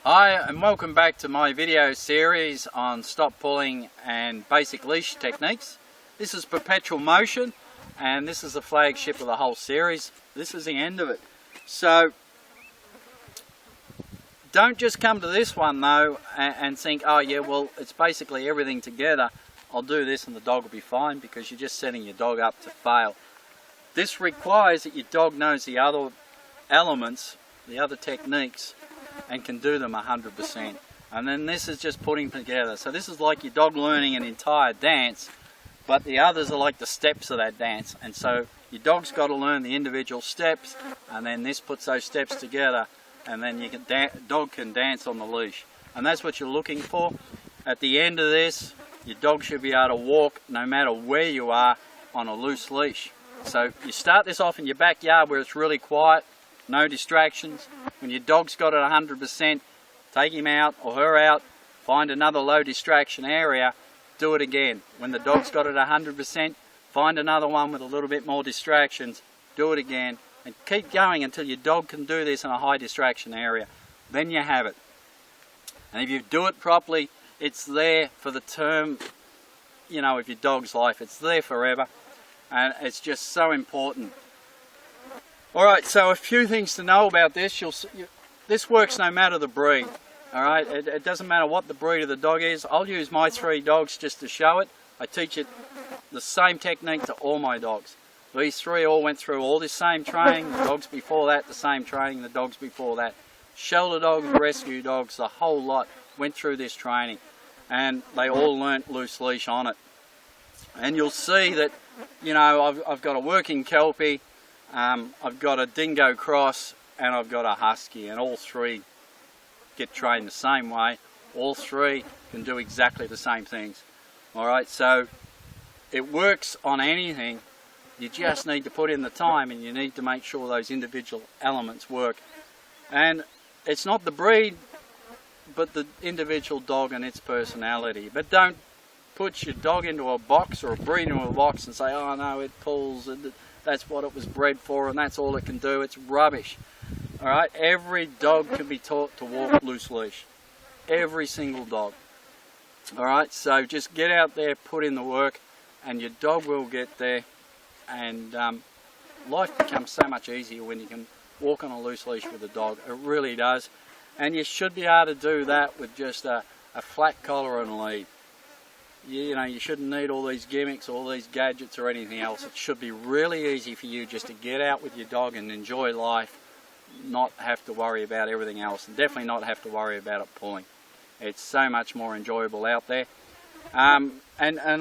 Hi and welcome back to my video series on stop pulling and basic leash techniques. This is Perpetual motion and this is the flagship of the whole series. This is the end of it. So don't just come to this one though and think, oh yeah, well it's basically everything together. I'll do this and the dog will be fine, because you're just setting your dog up to fail. This requires that your dog knows the other elements, the other techniques, and can do them 100%. And then this is just putting together. So this is like your dog learning an entire dance, but the others are like the steps of that dance. And so your dog's got to learn the individual steps, and then this puts those steps together, and then you can dog can dance on the leash. And that's what you're looking for. At the end of this, your dog should be able to walk no matter where you are on a loose leash. So you start this off in your backyard where it's really quiet, no distractions. When your dog's got it 100%, take him out or her out, find another low distraction area, do it again. When the dog's got it 100%, find another one with a little bit more distractions, do it again, and keep going until your dog can do this in a high distraction area. Then you have it. And if you do it properly, it's there for the term, you know, of your dog's life. It's there forever, and it's just so important. Alright, so a few things to know about this. This works no matter the breed. Alright, it doesn't matter what the breed of the dog is. I'll use my 3 dogs just to show it. I teach it the same technique to all my dogs. These 3 all went through all this same training. The dogs before that, the same training. The dogs before that. Shelter dogs, rescue dogs, the whole lot went through this training. And they all learnt loose leash on it. And you'll see that, you know, I've got a working Kelpie, I've got a dingo cross, and I've got a husky, and all 3 get trained the same way. All 3 can do exactly the same things. Alright, so it works on anything. You just need to put in the time, and you need to make sure those individual elements work. And it's not the breed, but the individual dog and its personality. But don't put your dog into a box or a breed into a box and say, oh no, it pulls, and that's what it was bred for and that's all it can do. It's rubbish. Alright, every dog can be taught to walk loose leash. Every single dog. Alright, so just get out there, put in the work, and your dog will get there. And life becomes so much easier when you can walk on a loose leash with a dog. It really does. And you should be able to do that with just a flat collar and lead. You know, you shouldn't need all these gimmicks, all these gadgets or anything else. It should be really easy for you just to get out with your dog and enjoy life, not have to worry about everything else, and definitely not have to worry about it pulling. It's so much more enjoyable out there. And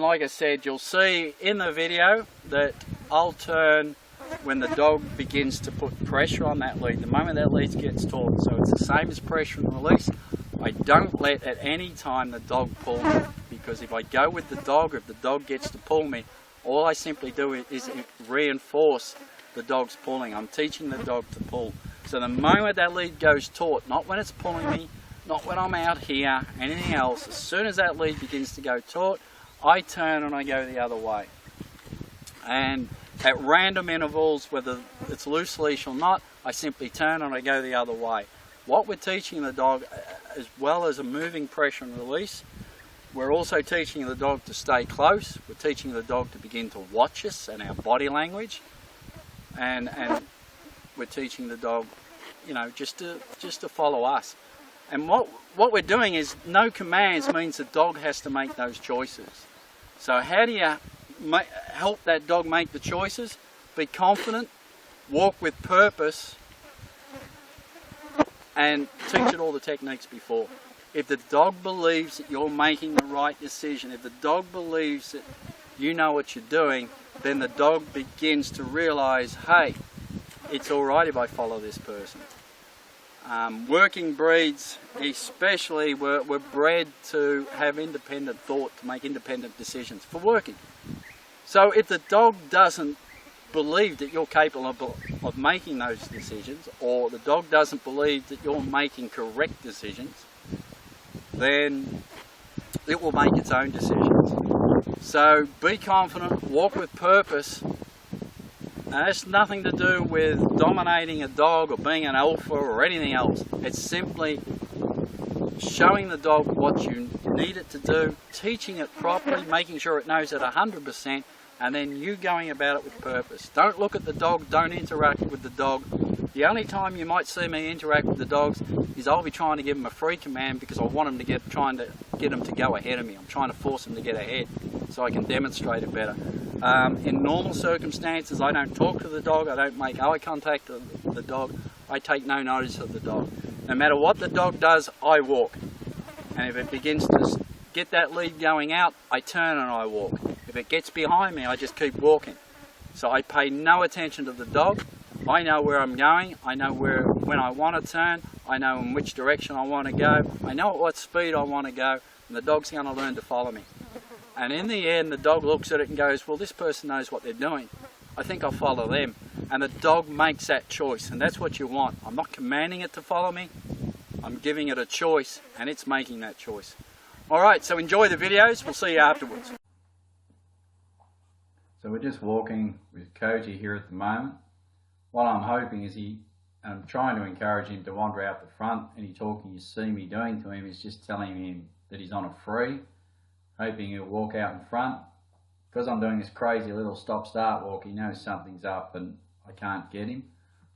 like I said, you'll see in the video that I'll turn when the dog begins to put pressure on that lead, the moment that lead gets taut. So it's the same as pressure and release. I don't let at any time the dog pull me, because if I go with the dog, or if the dog gets to pull me, all I simply do is reinforce the dog's pulling. I'm teaching the dog to pull. So the moment that lead goes taut, not when it's pulling me, not when I'm out here, anything else, as soon as that lead begins to go taut, I turn and I go the other way. And at random intervals, whether it's loose leash or not, I simply turn and I go the other way. What we're teaching the dog, as well as a moving pressure and release, we're also teaching the dog to stay close. We're teaching the dog to begin to watch us and our body language, and we're teaching the dog, you know, just to follow us. And what we're doing is, no commands means the dog has to make those choices. So how do you help that dog make the choices? Be confident, walk with purpose, and teach it all the techniques before. If the dog believes that you're making the right decision, if the dog believes that you know what you're doing, then the dog begins to realize, hey, it's alright if I follow this person. Working breeds especially were bred to have independent thought, to make independent decisions for working. So if the dog doesn't believe that you're capable of making those decisions, or the dog doesn't believe that you're making correct decisions, then it will make its own decisions. So be confident, walk with purpose, and it's nothing to do with dominating a dog or being an alpha or anything else. It's simply showing the dog what you need it to do, teaching it properly, making sure it knows it 100%, and then you going about it with purpose. Don't look at the dog, don't interact with the dog. The only time you might see me interact with the dogs is I'll be trying to give them a free command because I want them to trying to get them to go ahead of me. I'm trying to force them to get ahead so I can demonstrate it better. In normal circumstances, I don't talk to the dog, I don't make eye contact with the dog, I take no notice of the dog. No matter what the dog does, I walk. And if it begins to get that lead going out, I turn and I walk. If it gets behind me, I just keep walking. So I pay no attention to the dog. I know where I'm going, I know when I want to turn, I know in which direction I want to go, I know at what speed I want to go, and the dog's going to learn to follow me. And in the end, the dog looks at it and goes, well, this person knows what they're doing. I think I'll follow them. And the dog makes that choice, and that's what you want. I'm not commanding it to follow me, I'm giving it a choice, and it's making that choice. Alright, so enjoy the videos, we'll see you afterwards. So we're just walking with Koji here at the moment. What I'm hoping is I'm trying to encourage him to wander out the front. Any talking you see me doing to him is just telling him that he's on a free, hoping he'll walk out in front. Because I'm doing this crazy little stop-start walk, he knows something's up and I can't get him.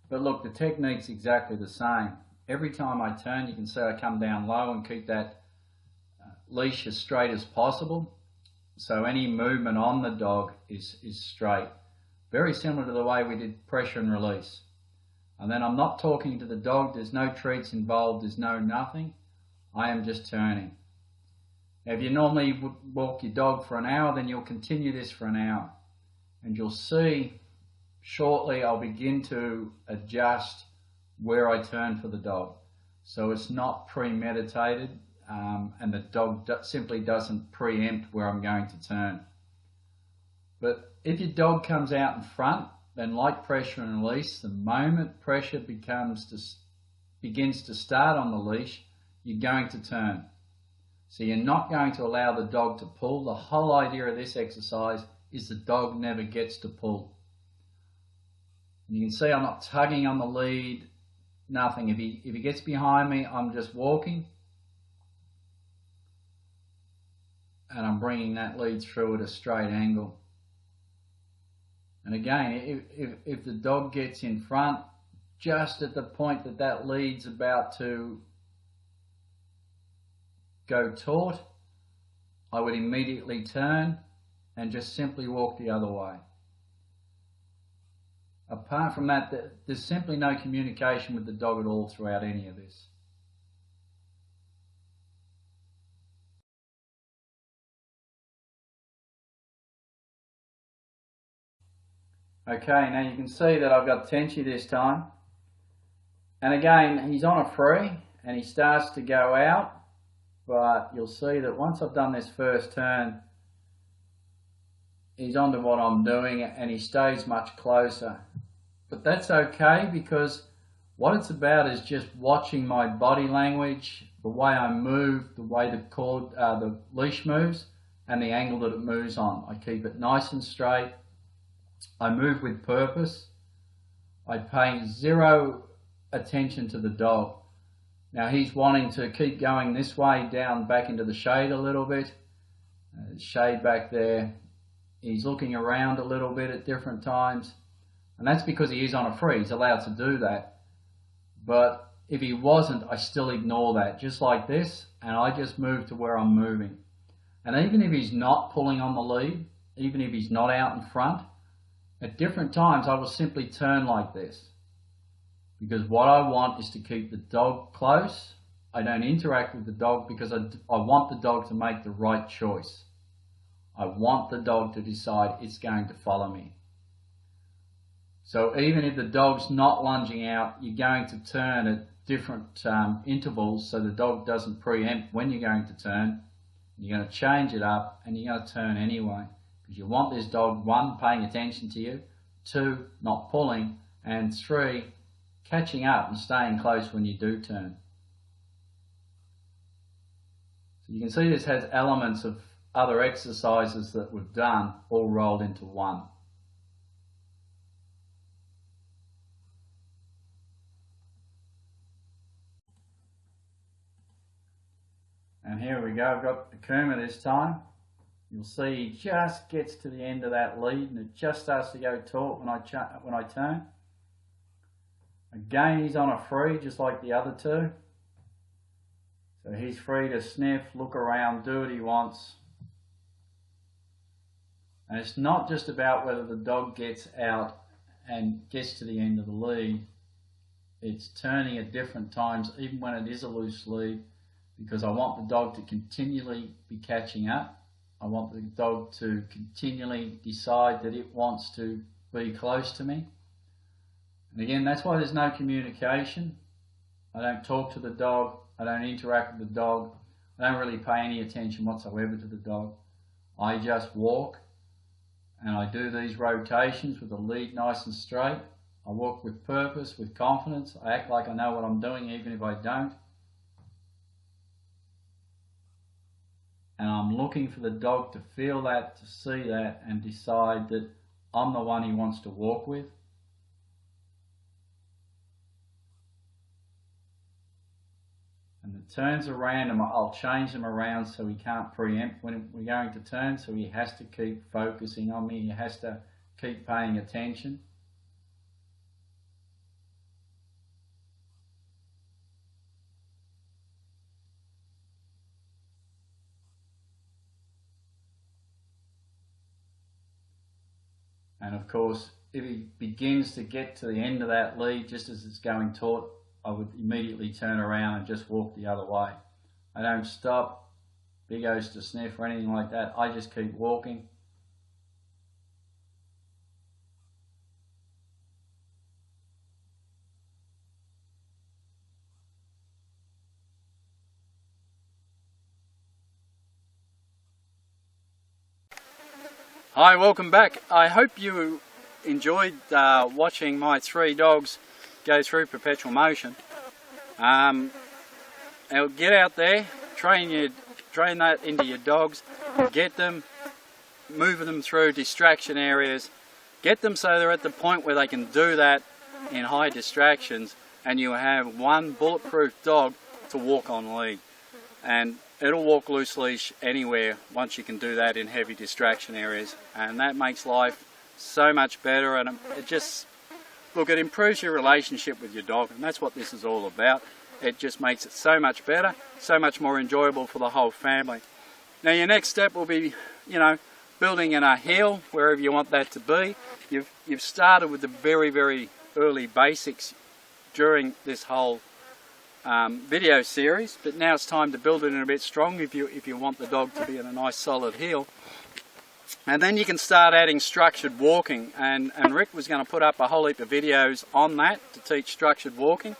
But look, the technique's exactly the same. Every time I turn, you can see I come down low and keep that leash as straight as possible. So any movement on the dog is straight. Very similar to the way we did pressure and release. And then I'm not talking to the dog, there's no treats involved, there's no nothing. I am just turning. Now, if you normally would walk your dog for an hour, then you'll continue this for an hour. And you'll see shortly I'll begin to adjust where I turn for the dog. So it's not premeditated and the dog simply doesn't preempt where I'm going to turn. But if your dog comes out in front, then like pressure and release, the moment pressure begins to start on the leash, you're going to turn. So you're not going to allow the dog to pull. The whole idea of this exercise is the dog never gets to pull. And you can see I'm not tugging on the lead, nothing. If he gets behind me, I'm just walking. And I'm bringing that lead through at a straight angle. And again, if the dog gets in front, just at the point that that lead's about to go taut, I would immediately turn and just simply walk the other way. Apart from that, there's simply no communication with the dog at all throughout any of this. Okay, now you can see that I've got Tenchi this time. And again, he's on a free and he starts to go out, but you'll see that once I've done this first turn, he's onto what I'm doing and he stays much closer. But that's okay, because what it's about is just watching my body language, the way I move, the way the leash moves, and the angle that it moves on. I keep it nice and straight. I move with purpose. I pay zero attention to the dog. Now he's wanting to keep going this way, down back into the shade a little bit. Shade back there. He's looking around a little bit at different times. And that's because he is on a free. He's allowed to do that. But if he wasn't, I still ignore that, just like this, and I just move to where I'm moving. And even if he's not pulling on the lead, even if he's not out in front, at different times I will simply turn like this. Because what I want is to keep the dog close. I don't interact with the dog because I want the dog to make the right choice. I want the dog to decide it's going to follow me. So even if the dog's not lunging out, you're going to turn at different intervals so the dog doesn't preempt when you're going to turn. You're going to change it up and you're going to turn anyway. Because you want this dog, 1, paying attention to you, 2, not pulling, and 3, catching up and staying close when you do turn. So you can see this has elements of other exercises that we've done all rolled into one. here we go, I've got the Kuma this time. You'll see he just gets to the end of that lead and it just starts to go taut when I turn. Again, he's on a free just like the other two. So he's free to sniff, look around, do what he wants. And it's not just about whether the dog gets out and gets to the end of the lead. It's turning at different times, even when it is a loose lead, because I want the dog to continually be catching up. I want the dog to continually decide that it wants to be close to me. And again, that's why there's no communication. I don't talk to the dog. I don't interact with the dog. I don't really pay any attention whatsoever to the dog. I just walk and I do these rotations with the lead nice and straight. I walk with purpose, with confidence. I act like I know what I'm doing even if I don't. And I'm looking for the dog to feel that, to see that, and decide that I'm the one he wants to walk with. And the turns are random. I'll change them around so he can't preempt when we're going to turn, so he has to keep focusing on me, he has to keep paying attention. And of course, if he begins to get to the end of that lead, just as it's going taut, I would immediately turn around and just walk the other way. I don't stop, big O's to sniff or anything like that. I just keep walking. Hi, welcome back. I hope you enjoyed watching my three dogs go through perpetual motion. Now get out there, train that into your dogs, get them, move them through distraction areas, get them so they're at the point where they can do that in high distractions, and you have one bulletproof dog to walk on lead. And it'll walk loose leash anywhere once you can do that in heavy distraction areas, and that makes life so much better. And it just, look, it improves your relationship with your dog, and that's what this is all about. It just makes it so much better, so much more enjoyable for the whole family. Now your next step will be, building in a heel wherever you want that to be. You've started with the very, very early basics during this whole video series, but now it's time to build it in a bit strong if you want the dog to be in a nice solid heel. And then you can start adding structured walking, and Rick was going to put up a whole heap of videos on that to teach structured walking.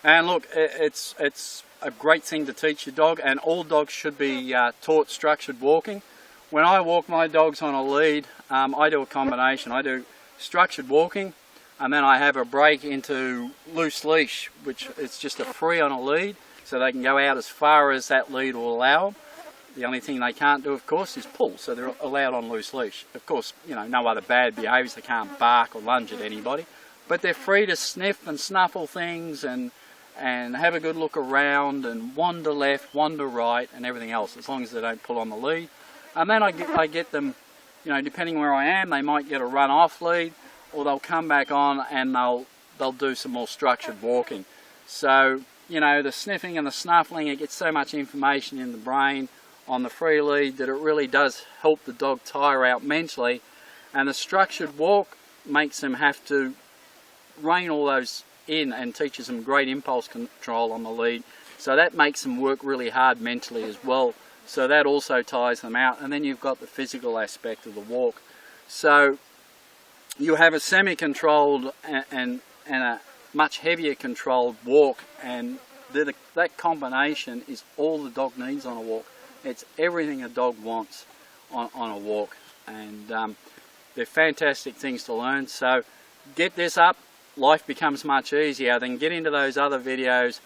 And look, it's a great thing to teach your dog, and all dogs should be taught structured walking. When I walk my dogs on a lead, I do a combination. I do structured walking, and then I have a break into loose leash, which is just a free on a lead, so they can go out as far as that lead will allow them. The only thing they can't do, of course, is pull, so they're allowed on loose leash. Of course, no other bad behaviours. They can't bark or lunge at anybody, but they're free to sniff and snuffle things and have a good look around and wander left, wander right, and everything else, as long as they don't pull on the lead. And then I get them, depending where I am, they might get a run off lead, or they'll come back on and they'll do some more structured walking. So, the sniffing and the snuffling, it gets so much information in the brain on the free lead that it really does help the dog tire out mentally. And the structured walk makes them have to rein all those in and teaches them great impulse control on the lead. So that makes them work really hard mentally as well. So that also tires them out. And then you've got the physical aspect of the walk. So you have a semi-controlled and a much heavier controlled walk, and that combination is all the dog needs on a walk. It's everything a dog wants on a walk, and they're fantastic things to learn. So get this up, life becomes much easier. Then get into those other videos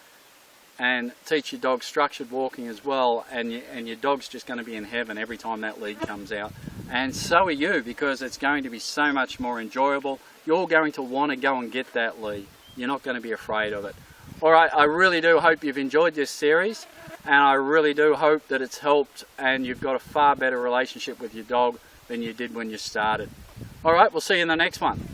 and teach your dog structured walking as well, and your dog's just going to be in heaven every time that lead comes out. And so are you, because it's going to be so much more enjoyable. You're going to want to go and get that lead. You're not going to be afraid of it. Alright, I really do hope you've enjoyed this series, and I really do hope that it's helped and you've got a far better relationship with your dog than you did when you started. Alright, we'll see you in the next one.